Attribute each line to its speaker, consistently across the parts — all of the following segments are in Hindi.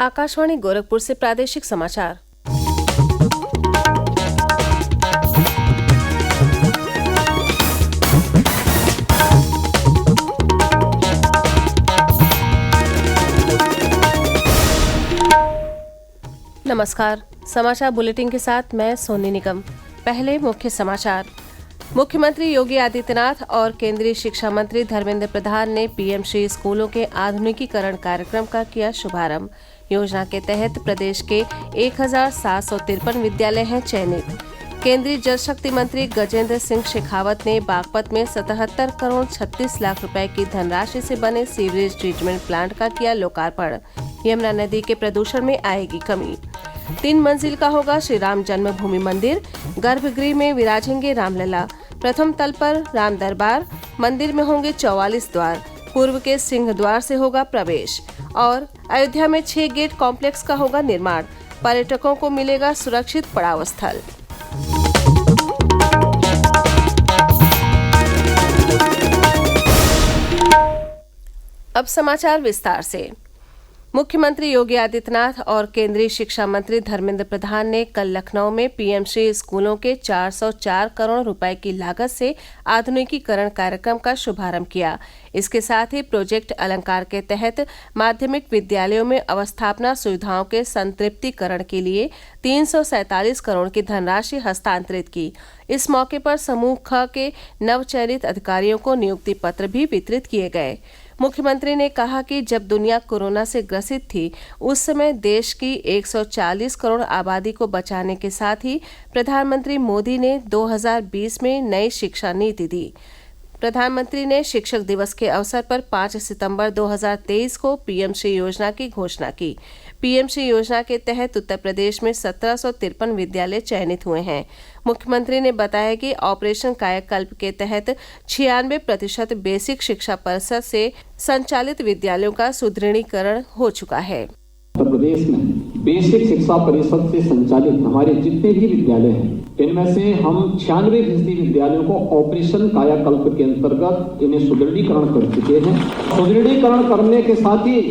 Speaker 1: आकाशवाणी गोरखपुर से प्रादेशिक समाचार। नमस्कार। समाचार बुलेटिन के साथ मैं सोनी निगम। पहले मुख्य समाचार। मुख्यमंत्री योगी आदित्यनाथ और केंद्रीय शिक्षा मंत्री धर्मेंद्र प्रधान ने पीएमश्री स्कूलों के आधुनिकीकरण कार्यक्रम का किया शुभारंभ। योजना के तहत प्रदेश के 1753 विद्यालय हैं चयनित। केंद्रीय जल शक्ति मंत्री गजेंद्र सिंह शेखावत ने बागपत में 77 करोड़ 36 लाख रुपए की धनराशि से बने सीवरेज ट्रीटमेंट प्लांट का किया लोकार्पण। यमुना नदी के प्रदूषण में आएगी कमी। 3 मंजिल का होगा श्री राम जन्मभूमि मंदिर। गर्भगृह में विराजेंगे रामलला। प्रथम तल पर राम दरबार। मंदिर में होंगे 44 द्वार। पूर्व के सिंह द्वार से होगा प्रवेश। और अयोध्या में 6 गेट कॉम्प्लेक्स का होगा निर्माण। पर्यटकों को मिलेगा सुरक्षित पड़ाव स्थल। अब समाचार विस्तार से। मुख्यमंत्री योगी आदित्यनाथ और केंद्रीय शिक्षा मंत्री धर्मेंद्र प्रधान ने कल लखनऊ में पीएमश्री स्कूलों के 404 करोड़ रुपए की लागत से आधुनिकीकरण कार्यक्रम का शुभारंभ किया। इसके साथ ही प्रोजेक्ट अलंकार के तहत माध्यमिक विद्यालयों में अवस्थापना सुविधाओं के संतृप्तिकरण के लिए 347 करोड़ की धनराशि हस्तांतरित की। इस मौके पर समूह ख के नवचयनित अधिकारियों को नियुक्ति पत्र भी वितरित किए गए। मुख्यमंत्री ने कहा कि जब दुनिया कोरोना से ग्रसित थी, उस समय देश की 140 करोड़ आबादी को बचाने के साथ ही प्रधानमंत्री मोदी ने 2020 में नई शिक्षा नीति दी। प्रधानमंत्री ने शिक्षक दिवस के अवसर पर 5 सितंबर 2023 को पीएमश्री योजना की घोषणा की। पीएमश्री योजना के तहत उत्तर प्रदेश में 1753 विद्यालय चयनित हुए हैं। मुख्यमंत्री ने बताया कि ऑपरेशन कायाकल्प के तहत 96% बेसिक शिक्षा परिषद से संचालित विद्यालयों का सुदृढ़ीकरण हो चुका है।
Speaker 2: उत्तर प्रदेश में बेसिक शिक्षा परिषद से संचालित हमारे जितने भी विद्यालय हैं, इनमें से हम 96% विद्यालयों को ऑपरेशन कायाकल्प के अंतर्गत इन्हें सुदृढ़ीकरण कर चुके हैं। सुदृढ़ीकरण करने के साथ ही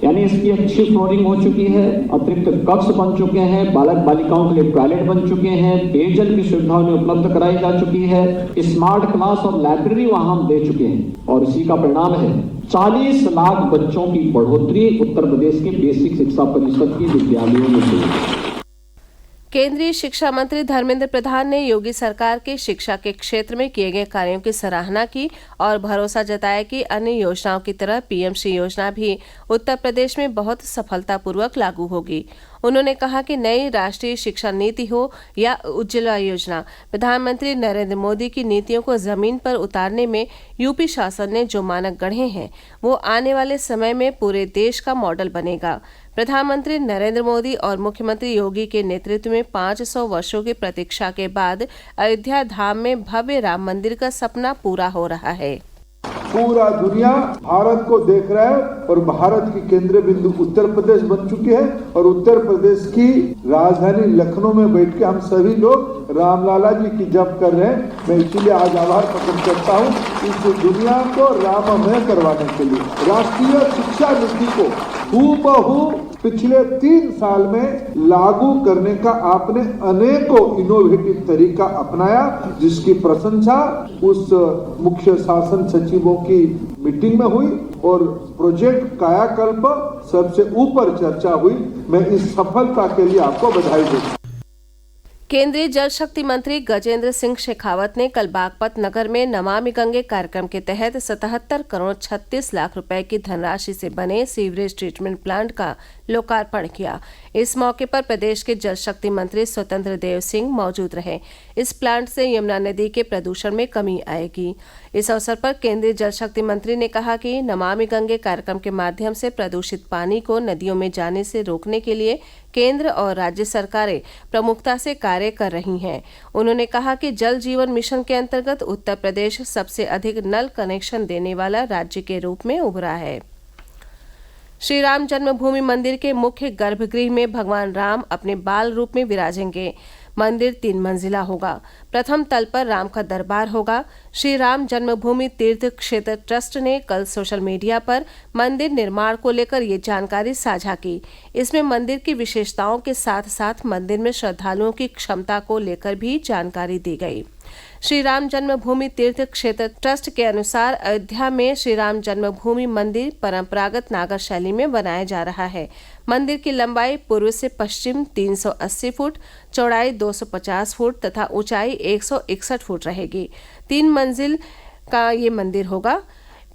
Speaker 2: यानी इसकी अच्छी फ्लोरिंग हो चुकी है, अतिरिक्त कक्ष बन चुके हैं, बालक बालिकाओं के लिए टॉयलेट बन चुके हैं, पेयजल की सुविधा उन्हें उपलब्ध कराई जा चुकी है, स्मार्ट क्लास और लाइब्रेरी वहां हम दे चुके हैं और इसी का परिणाम है 40 लाख बच्चों की बढ़ोतरी उत्तर प्रदेश के बेसिक शिक्षा परिषद के विद्यालयों में हुई।
Speaker 1: केंद्रीय शिक्षा मंत्री धर्मेंद्र प्रधान ने योगी सरकार के शिक्षा के क्षेत्र में किए गए कार्यों की सराहना की और भरोसा जताया कि अन्य योजनाओं की तरह पीएमश्री योजना भी उत्तर प्रदेश में बहुत सफलतापूर्वक लागू होगी। उन्होंने कहा कि नई राष्ट्रीय शिक्षा नीति हो या उज्ज्वला योजना, प्रधानमंत्री नरेंद्र मोदी की नीतियों को जमीन पर उतारने में यूपी शासन ने जो मानक गढ़े हैं, वो आने वाले समय में पूरे देश का मॉडल बनेगा। प्रधानमंत्री नरेंद्र मोदी और मुख्यमंत्री योगी के नेतृत्व में 500 वर्षों की प्रतीक्षा के बाद अयोध्या धाम में भव्य राम मंदिर का सपना पूरा हो रहा है।
Speaker 3: पूरा दुनिया भारत को देख रहा है और भारत की केंद्र बिंदु उत्तर प्रदेश बन चुके हैं और उत्तर प्रदेश की राजधानी लखनऊ में बैठ के हम सभी लोग रामलाला जी की जप कर रहे हैं। मैं इसीलिए आज आभार प्रकट करता हूँ इस दुनिया को राममय करवाने के लिए। राष्ट्रीय शिक्षा नीति को हूबहू पिछले 3 साल में लागू करने का आपने अनेकों इनोवेटिव तरीका अपनाया, जिसकी प्रशंसा उस मुख्य शासन सचिवों की मीटिंग में हुई और प्रोजेक्ट कायाकल्प सबसे ऊपर चर्चा हुई। मैं इस सफलता के लिए आपको बधाई देता हूं।
Speaker 1: केंद्रीय जल शक्ति मंत्री गजेंद्र सिंह शेखावत ने कल बागपत नगर में नमामि गंगे कार्यक्रम के तहत 77 करोड़ 36 लाख रुपए की धनराशि से बने सीवरेज ट्रीटमेंट प्लांट का लोकार्पण किया। इस मौके पर प्रदेश के जल शक्ति मंत्री स्वतंत्र देव सिंह मौजूद रहे। इस प्लांट से यमुना नदी के प्रदूषण में कमी आएगी। इस अवसर पर केंद्रीय जल शक्ति मंत्री ने कहा कि नमामि गंगे कार्यक्रम के माध्यम से प्रदूषित पानी को नदियों में जाने से रोकने के लिए केंद्र और राज्य सरकारें प्रमुखता से कार्य कर रही हैं। उन्होंने कहा कि जल जीवन मिशन के अंतर्गत उत्तर प्रदेश सबसे अधिक नल कनेक्शन देने वाला राज्य के रूप में उभरा है। श्री राम जन्मभूमि मंदिर के मुख्य गर्भगृह में भगवान राम अपने बाल रूप में विराजेंगे। मंदिर 3 मंजिला होगा। प्रथम तल पर राम का दरबार होगा। श्री राम जन्मभूमि तीर्थ क्षेत्र ट्रस्ट ने कल सोशल मीडिया पर मंदिर निर्माण को लेकर ये जानकारी साझा की। इसमें मंदिर की विशेषताओं के साथ साथ मंदिर में श्रद्धालुओं की क्षमता को लेकर भी जानकारी दी गई। श्री राम जन्मभूमि तीर्थ क्षेत्र ट्रस्ट के अनुसार अयोध्या में श्री राम जन्मभूमि मंदिर परंपरागत नागर शैली में बनाया जा रहा है। मंदिर की लंबाई पूर्व से पश्चिम 380 फुट, चौड़ाई 250 फुट तथा ऊंचाई 161 फुट रहेगी। 3 मंजिल का ये मंदिर होगा।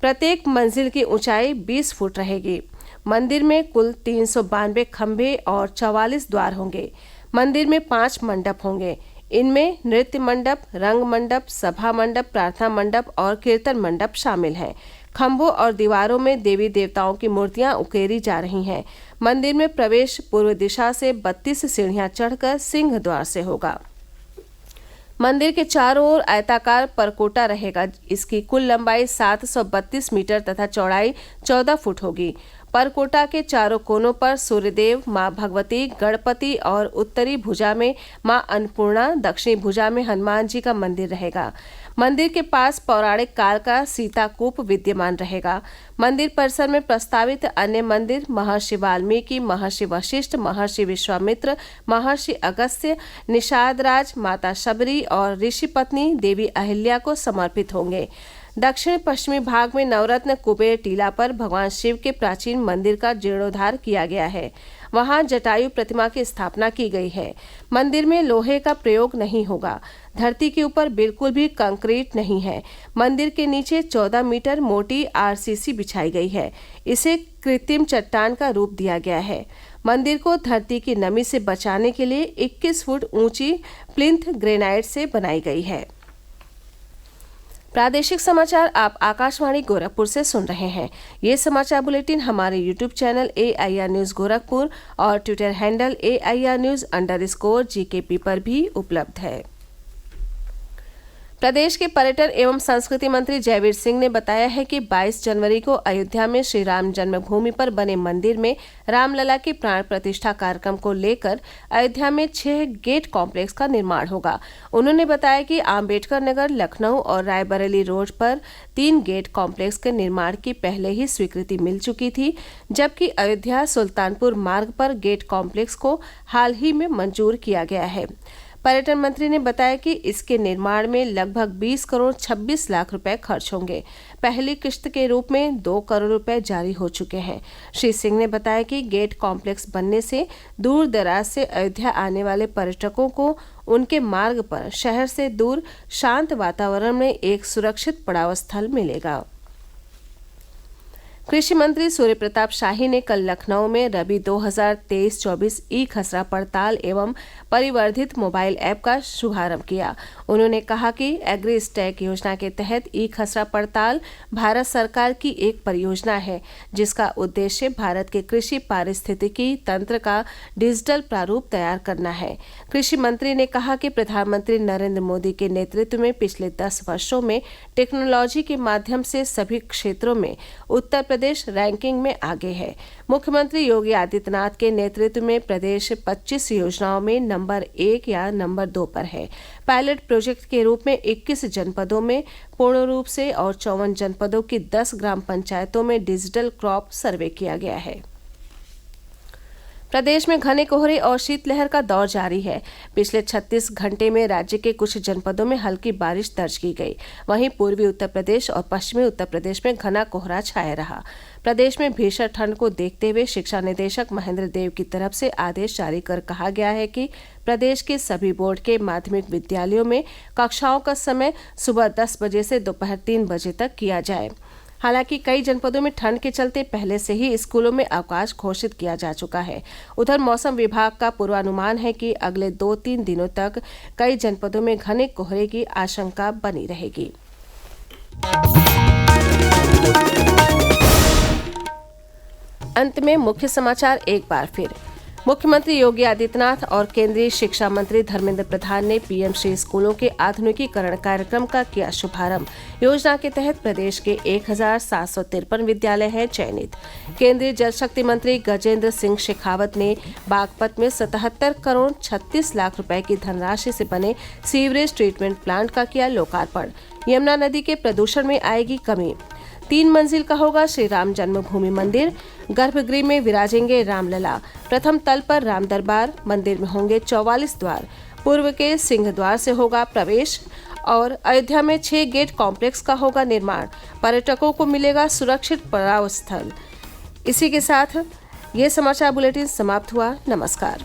Speaker 1: प्रत्येक मंजिल की ऊंचाई 20 फुट रहेगी। मंदिर में कुल 392 खंभे और 44 द्वार होंगे। मंदिर में 5 मंडप होंगे। इनमें नृत्य मंडप, रंग मंडप, सभा मंडप, प्रार्थना मंडप और कीर्तन मंडप शामिल हैं। खंभों और दीवारों में देवी देवताओं की मूर्तियां उकेरी जा रही हैं। मंदिर में प्रवेश पूर्व दिशा से 32 सीढ़ियां चढ़कर सिंह द्वार से होगा। मंदिर के चारों ओर आयताकार परकोटा रहेगा। इसकी कुल लंबाई 732 मीटर तथा चौड़ाई 14 फुट होगी। परकोटा के चारों कोनों पर सूर्यदेव, माँ भगवती, गणपति और उत्तरी भुजा में माँ अन्नपूर्णा, दक्षिणी भुजा में हनुमान जी का मंदिर रहेगा। मंदिर के पास पौराणिक काल का सीता कूप विद्यमान रहेगा। मंदिर परिसर में प्रस्तावित अन्य मंदिर महर्षि वाल्मीकि, महर्षि वशिष्ठ, महर्षि विश्वामित्र, महर्षि अगस्त्य, निषाद राज, माता शबरी और ऋषि पत्नी देवी अहिल्या को समर्पित होंगे। दक्षिण पश्चिमी भाग में नवरत्न कुबेर टीला पर भगवान शिव के प्राचीन मंदिर का जीर्णोद्धार किया गया है। वहां जटायु प्रतिमा की स्थापना की गई है। मंदिर में लोहे का प्रयोग नहीं होगा। धरती के ऊपर बिल्कुल भी कंक्रीट नहीं है। मंदिर के नीचे 14 मीटर मोटी आरसीसी बिछाई गई है। इसे कृत्रिम चट्टान का रूप दिया गया है। मंदिर को धरती की नमी से बचाने के लिए 21 फुट ऊंची प्लिंथ ग्रेनाइट से बनाई गई है। प्रादेशिक समाचार आप आकाशवाणी गोरखपुर से सुन रहे हैं। ये समाचार बुलेटिन हमारे YouTube channel AIR news Gorakhpur और ट्विटर हैंडल AIR न्यूज_GKP पर भी उपलब्ध है। प्रदेश के पर्यटन एवं संस्कृति मंत्री जयवीर सिंह ने बताया है कि 22 जनवरी को अयोध्या में श्री राम जन्मभूमि पर बने मंदिर में रामलला की प्राण प्रतिष्ठा कार्यक्रम को लेकर अयोध्या में 6 गेट कॉम्प्लेक्स का निर्माण होगा। उन्होंने बताया कि आम्बेडकर नगर, लखनऊ और रायबरेली रोड पर 3 गेट कॉम्प्लेक्स के निर्माण की पहले ही स्वीकृति मिल चुकी थी, जबकि अयोध्या सुल्तानपुर मार्ग पर गेट कॉम्प्लेक्स को हाल ही में मंजूर किया गया है। पर्यटन मंत्री ने बताया कि इसके निर्माण में लगभग 20 करोड़ 26 लाख रुपए खर्च होंगे। पहली किश्त के रूप में 2 करोड़ रुपए जारी हो चुके हैं। श्री सिंह ने बताया कि गेट कॉम्प्लेक्स बनने से दूर दराज से अयोध्या आने वाले पर्यटकों को उनके मार्ग पर शहर से दूर शांत वातावरण में एक सुरक्षित पड़ाव स्थल मिलेगा। कृषि मंत्री सूर्य प्रताप शाही ने कल लखनऊ में रबी 2023-24 ई खसरा पड़ताल एवं परिवर्धित मोबाइल ऐप का शुभारंभ किया। उन्होंने कहा कि एग्री स्टैक योजना के तहत ई खसरा पड़ताल भारत सरकार की एक परियोजना है, जिसका उद्देश्य भारत के कृषि पारिस्थितिकी तंत्र का डिजिटल प्रारूप तैयार करना है। कृषि मंत्री ने कहा कि प्रधानमंत्री नरेंद्र मोदी के नेतृत्व में पिछले 10 वर्षों में टेक्नोलॉजी के माध्यम से सभी क्षेत्रों में उत्तर प्रदेश रैंकिंग में आगे है। मुख्यमंत्री योगी आदित्यनाथ के नेतृत्व में प्रदेश 25 योजनाओं में नंबर 1 या नंबर 2 पर है। पायलट प्रोजेक्ट के रूप में 21 जनपदों में पूर्ण रूप से और 54 जनपदों की 10 ग्राम पंचायतों में डिजिटल क्रॉप सर्वे किया गया है। प्रदेश में घने कोहरे और शीतलहर का दौर जारी है। पिछले 36 घंटे में राज्य के कुछ जनपदों में हल्की बारिश दर्ज की गई। वहीं पूर्वी उत्तर प्रदेश और पश्चिमी उत्तर प्रदेश में घना कोहरा छाया रहा। प्रदेश में भीषण ठंड को देखते हुए शिक्षा निदेशक महेंद्र देव की तरफ से आदेश जारी कर कहा गया है कि प्रदेश के सभी बोर्ड के माध्यमिक विद्यालयों में कक्षाओं का समय सुबह 10 बजे से दोपहर 3 बजे तक किया जाए। हालांकि कई जनपदों में ठंड के चलते पहले से ही स्कूलों में अवकाश घोषित किया जा चुका है। उधर मौसम विभाग का पूर्वानुमान है कि अगले 2-3 दिनों तक कई जनपदों में घने कोहरे की आशंका बनी रहेगी। अंत में मुख्य समाचार एक बार फिर। मुख्यमंत्री योगी आदित्यनाथ और केंद्रीय शिक्षा मंत्री धर्मेंद्र प्रधान ने पीएम श्री स्कूलों के आधुनिकीकरण कार्यक्रम का किया शुभारंभ। योजना के तहत प्रदेश के 1753 विद्यालय हैं चयनित। केंद्रीय जल शक्ति मंत्री गजेंद्र सिंह शेखावत ने बागपत में 77 करोड़ 36 लाख रुपए की धनराशि से बने सीवरेज ट्रीटमेंट प्लांट का किया लोकार्पण। यमुना नदी के प्रदूषण में आएगी कमी। 3 मंजिल का होगा श्री राम जन्मभूमि मंदिर। गर्भगृह में विराजेंगे रामलला। प्रथम तल पर राम दरबार। मंदिर में होंगे 44 द्वार। पूर्व के सिंह द्वार से होगा प्रवेश और अयोध्या में 6 गेट कॉम्प्लेक्स का होगा निर्माण। पर्यटकों को मिलेगा सुरक्षित पड़ाव स्थल। इसी के साथ ये समाचार बुलेटिन समाप्त हुआ। नमस्कार।